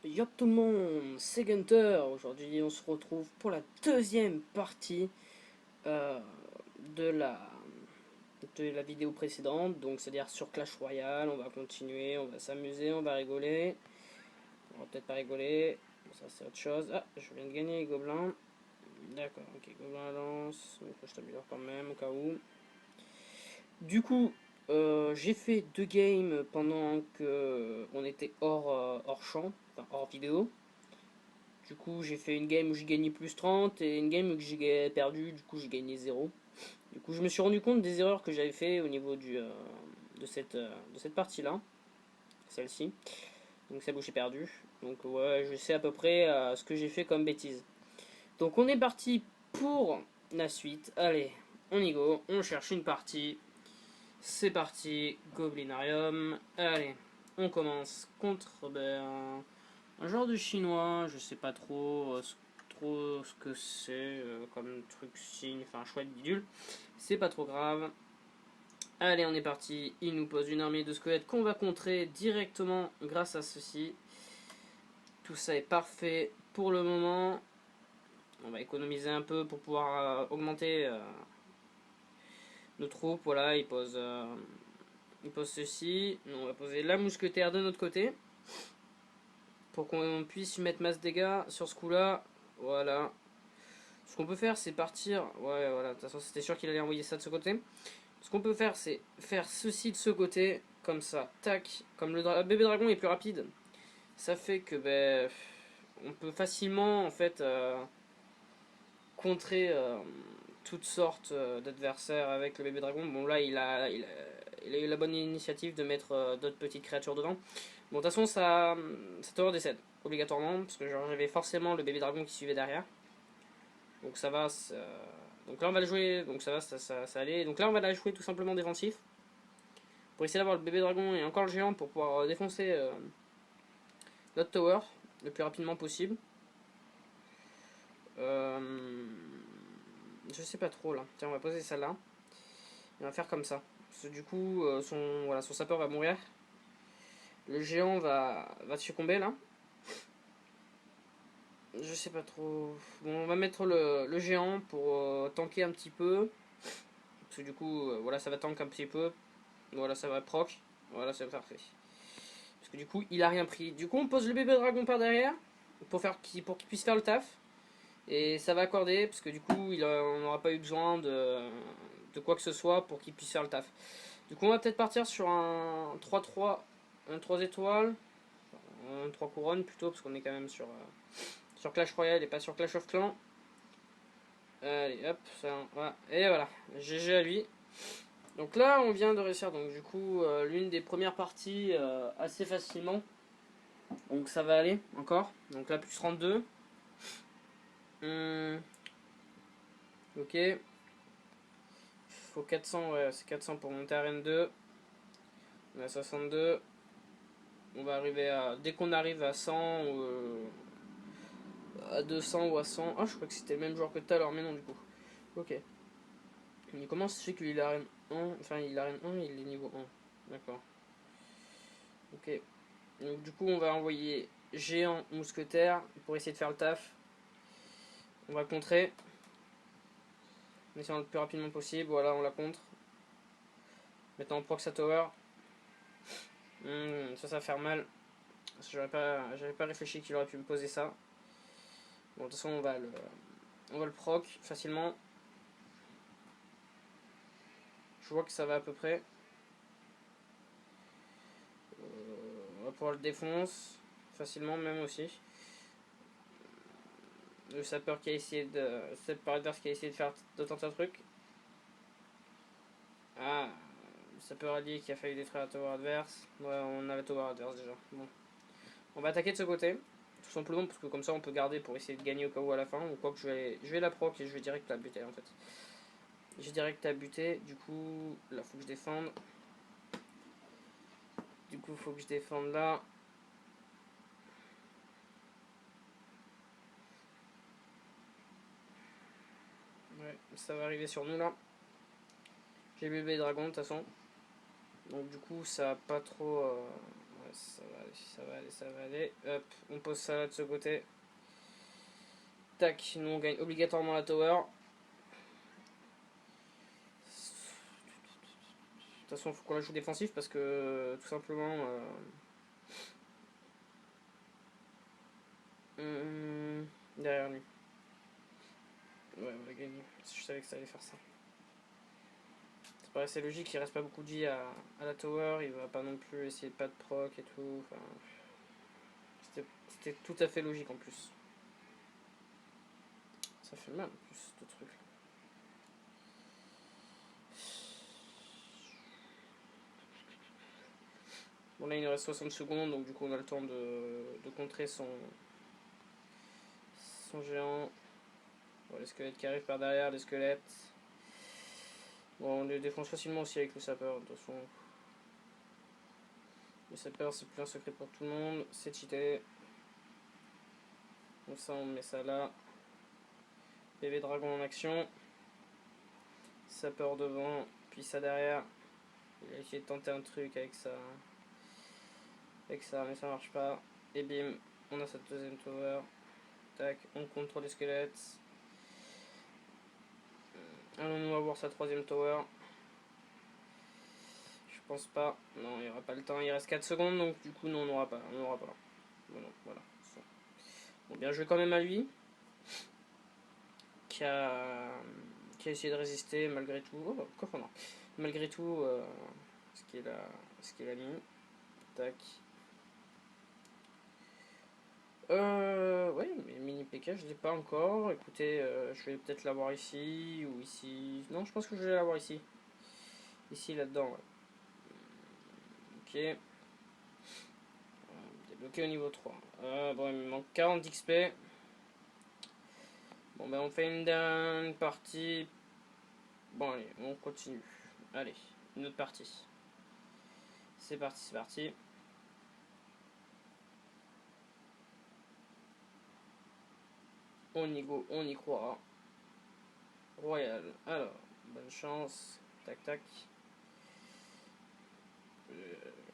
Yo tout le monde, c'est Gunter. Aujourd'hui, on se retrouve pour la deuxième partie euh, de la de la vidéo précédente. Donc, c'est-à-dire sur Clash Royale. On va continuer, on va s'amuser, on va rigoler. On va peut-être pas rigoler. Ça, c'est autre chose. Ah, je viens de gagner les gobelins. D'accord, ok, gobelin à lance. Il faut que je t'améliore quand même au cas où. Du coup, j'ai fait deux games pendant que on était hors champ, enfin hors vidéo. Du coup, j'ai fait une game où j'ai gagné plus 30 et une game où j'ai perdu, du coup, j'ai gagné 0. Du coup, je me suis rendu compte des erreurs que j'avais fait au niveau de cette partie-là, celle-ci. Donc, celle où j'ai perdu. Donc, ouais, je sais à peu près ce que j'ai fait comme bêtise. Donc, on est parti pour la suite. Allez, on y go, on cherche une partie. C'est parti, Goblinarium. Allez, on commence contre un genre de chinois, je sais pas trop ce que c'est comme truc signe, enfin chouette bidule. C'est pas trop grave. Allez, on est parti. Il nous pose une armée de squelettes qu'on va contrer directement grâce à ceci. Tout ça est parfait pour le moment. On va économiser un peu pour pouvoir augmenter nos troupes. Voilà, il pose ceci. On va poser la mousquetaire de notre côté pour qu'on puisse mettre masse dégâts sur ce coup-là. Voilà. Ce qu'on peut faire, c'est partir. Ouais, voilà, de toute façon, c'était sûr qu'il allait envoyer ça de ce côté. Ce qu'on peut faire, c'est faire ceci de ce côté, comme ça. Tac. Comme le bébé dragon est plus rapide, ça fait que on peut facilement en fait contrer toutes sortes d'adversaires avec le bébé dragon. Bon, là, il a eu la bonne initiative de mettre d'autres petites créatures dedans. Bon, de toute façon, ça tower décède obligatoirement, parce que j'avais forcément le bébé dragon qui suivait derrière. Donc ça va. Donc là on va le jouer. Donc ça va, ça allait. Donc là on va la jouer tout simplement défensif. Pour essayer d'avoir le bébé dragon et encore le géant pour pouvoir défoncer notre tower le plus rapidement possible. Euh, je sais pas trop là. Tiens, on va poser celle-là. On va faire comme ça. Parce que du coup, son sapeur va mourir. Le géant va succomber là. Je sais pas trop. Bon, on va mettre le géant pour tanker un petit peu. Parce que du coup, voilà, ça va tanker un petit peu. Voilà, ça va proc. Voilà, c'est parfait. Parce que du coup, il a rien pris. Du coup, on pose le bébé dragon par derrière pour qu'il puisse faire le taf. Et ça va accorder, parce que du coup, on n'aura pas eu besoin de quoi que ce soit pour qu'il puisse faire le taf. Du coup, on va peut-être partir sur un 3-3, un 3 étoiles, un 3 couronnes plutôt, parce qu'on est quand même sur Clash Royale et pas sur Clash of Clans. Allez, hop, ça, voilà. Et voilà, GG à lui. Donc là, on vient de réussir donc du coup l'une des premières parties assez facilement. Donc ça va aller encore. Donc là, plus 32. Ok. Faut 400, ouais, c'est 400 pour monter à Rennes 2. On a 62. On va arriver à. Dès qu'on arrive à 100 ou à 200 ou à 100. Ah, je crois que c'était le même joueur que tout à l'heure, mais non, du coup. Ok. Mais comment c'est fait qu'il a Rennes 1. Enfin, il a Rennes 1, il est niveau 1. D'accord. Ok. Donc, du coup, on va envoyer géant mousquetaire pour essayer de faire le taf. On va contrer. En essayant le plus rapidement possible. Voilà, on la contre. Maintenant, on proc sa tower. Ça va faire mal. J'avais pas réfléchi qu'il aurait pu me poser ça. Bon, de toute façon, on va le proc facilement. Je vois que ça va à peu près. On va pouvoir le défoncer facilement, même aussi. Le sapeur qui a essayé de. Sapeur adverse qui a essayé de faire d'autant de trucs. Ah, le sapeur allié qui a failli détruire la tower adverse. Ouais, on a la tower adverse déjà. Bon. On va attaquer de ce côté. Tout simplement parce que comme ça on peut garder pour essayer de gagner au cas où à la fin. Ou quoi que je vais la proc et je vais direct la buter en fait. J'ai direct à buter. Du coup, là faut que je défende. Du coup, faut que je défende là. Ouais, ça va arriver sur nous là. J'ai bébé dragon de toute façon. Donc du coup, ça a pas trop. ça va aller, ça va aller, ça va aller. Hop, on pose ça là de ce côté. Tac, nous on gagne obligatoirement la tower. De toute façon, il faut qu'on la joue défensif parce que tout simplement. Derrière lui. Ouais, on va gagner. Je savais que ça allait faire ça. Ça paraissait logique, il reste pas beaucoup de vie à la tower, il va pas non plus essayer de pas de proc et tout. Enfin, c'était tout à fait logique en plus. Ça fait mal en plus, ce truc. Bon, là il nous reste 60 secondes, donc du coup on a le temps de contrer son géant. Bon, les squelettes qui arrivent par derrière, les squelettes. Bon, on les défonce facilement aussi avec le sapeur, de toute façon. Le sapeur c'est plus un secret pour tout le monde, c'est cheaté. Donc ça on met ça là. PV dragon en action. Sapeur devant, puis ça derrière. Il a essayé de tenter un truc avec ça. Mais ça marche pas. Et bim, on a cette deuxième tower. Tac, on contrôle les squelettes. Allons-nous avoir sa troisième tower? Je pense pas. Non, il n'y aura pas le temps. Il reste 4 secondes, donc du coup, non, on n'aura pas. On n'aura pas. Bon, non, voilà. Bon, bien joué quand même à lui. Qui a essayé de résister malgré tout. Oh, quoi non. Malgré tout, ce qu'il a mis. Tac. Ouais, mais mini PK, je l'ai pas encore. Écoutez, je vais peut-être l'avoir ici ou ici. Non, je pense que je vais l'avoir ici. Ici, là-dedans, ouais. Ok. Débloqué au niveau 3. Bon, il me manque 40 XP. Bon, ben on fait une partie. Bon, allez, on continue. Allez, une autre partie. C'est parti, c'est parti. On y go, on y croira. Royal. Alors, bonne chance. Tac, tac.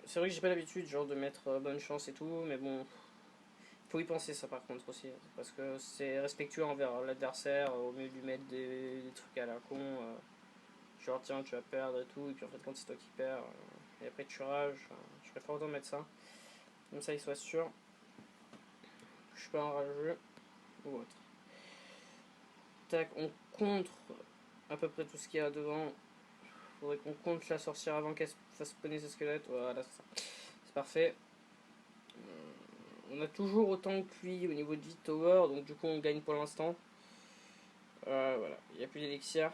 C'est vrai que j'ai pas l'habitude genre de mettre bonne chance et tout, mais bon, faut y penser ça par contre aussi, parce que c'est respectueux envers l'adversaire, au mieux de lui mettre des trucs à la con, genre tiens tu vas perdre et tout, et puis en fait quand c'est toi qui perds, et après tu rages, je préfère autant mettre ça, comme ça il soit sûr que je suis pas enrageux ou autre. Tac, on contre à peu près tout ce qu'il y a devant, faudrait qu'on contre la sorcière avant qu'elle fasse spawner ses squelettes, voilà c'est ça, c'est parfait. On a toujours autant que lui au niveau de vie de tower, donc du coup on gagne pour l'instant. Voilà, il n'y a plus d'élixir.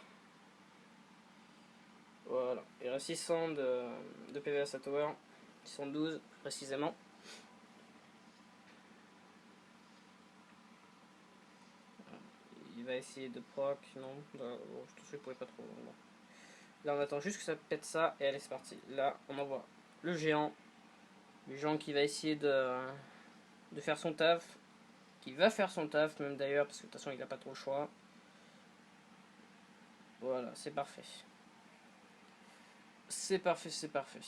Voilà, il reste 600 de PV à sa tower, 612 précisément. Il va essayer de proc, non, bon, je pourrais pas trop. Bon. Là on attend juste que ça pète ça et allez c'est parti. Là on envoie le géant qui va essayer de faire son taf, qui va faire son taf même d'ailleurs parce que de toute façon il n'a pas trop le choix. Voilà, c'est parfait. C'est parfait, c'est parfait.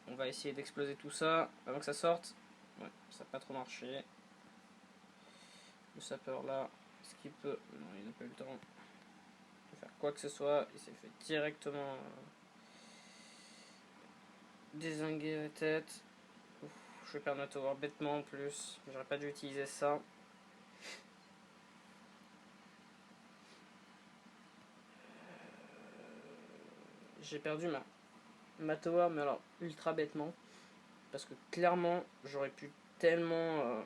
On va essayer d'exploser tout ça avant que ça sorte. Ouais, ça n'a pas trop marché. Le sapeur là, ce qu'il peut. Non, il n'a pas eu le temps de faire quoi que ce soit. Il s'est fait directement dézinguer la tête. Ouf, je vais perdre ma tower bêtement en plus. J'aurais pas dû utiliser ça. J'ai perdu ma tower, mais alors ultra bêtement. Parce que clairement, j'aurais pu tellement.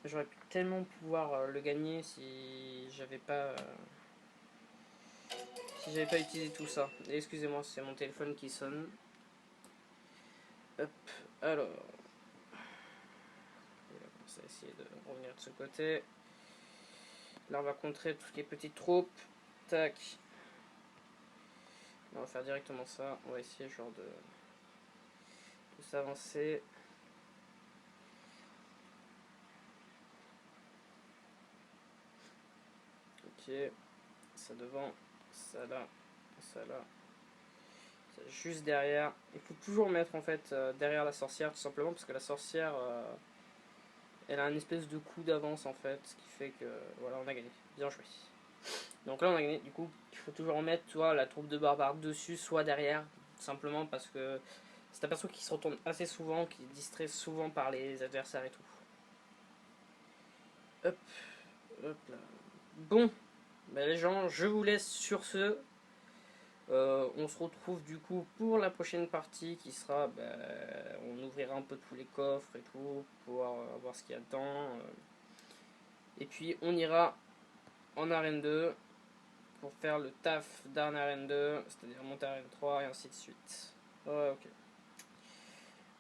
J'aurais pu tellement pouvoir le gagner si j'avais pas. Si j'avais pas utilisé tout ça. Excusez-moi, c'est mon téléphone qui sonne. Hop, alors. On va essayer de revenir de ce côté. Là, on va contrer toutes les petites troupes. Tac. On va faire directement ça. On va essayer genre de s'avancer. Ok. Ça devant. Ça là. Ça là. C'est juste derrière. Il faut toujours mettre en fait derrière la sorcière, tout simplement parce que la sorcière, elle a une espèce de coup d'avance en fait, ce qui fait que voilà, on a gagné. Bien joué. Donc là on a gagné, du coup il faut toujours mettre soit la troupe de barbares dessus, soit derrière, simplement parce que c'est un perso qui se retourne assez souvent, qui est distrait souvent par les adversaires et tout. Hop, hop là. Bon, bah les gens, je vous laisse sur ce. On se retrouve du coup pour la prochaine partie qui sera, bah, on ouvrira un peu tous les coffres et tout, pour voir ce qu'il y a dedans. Et puis on ira en arène 2 pour faire le taf d'un arène 2, c'est-à-dire monter à arène 3 et ainsi de suite. Ouais, ok.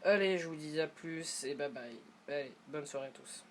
Allez, je vous dis à plus et bye bye. Allez, bonne soirée à tous.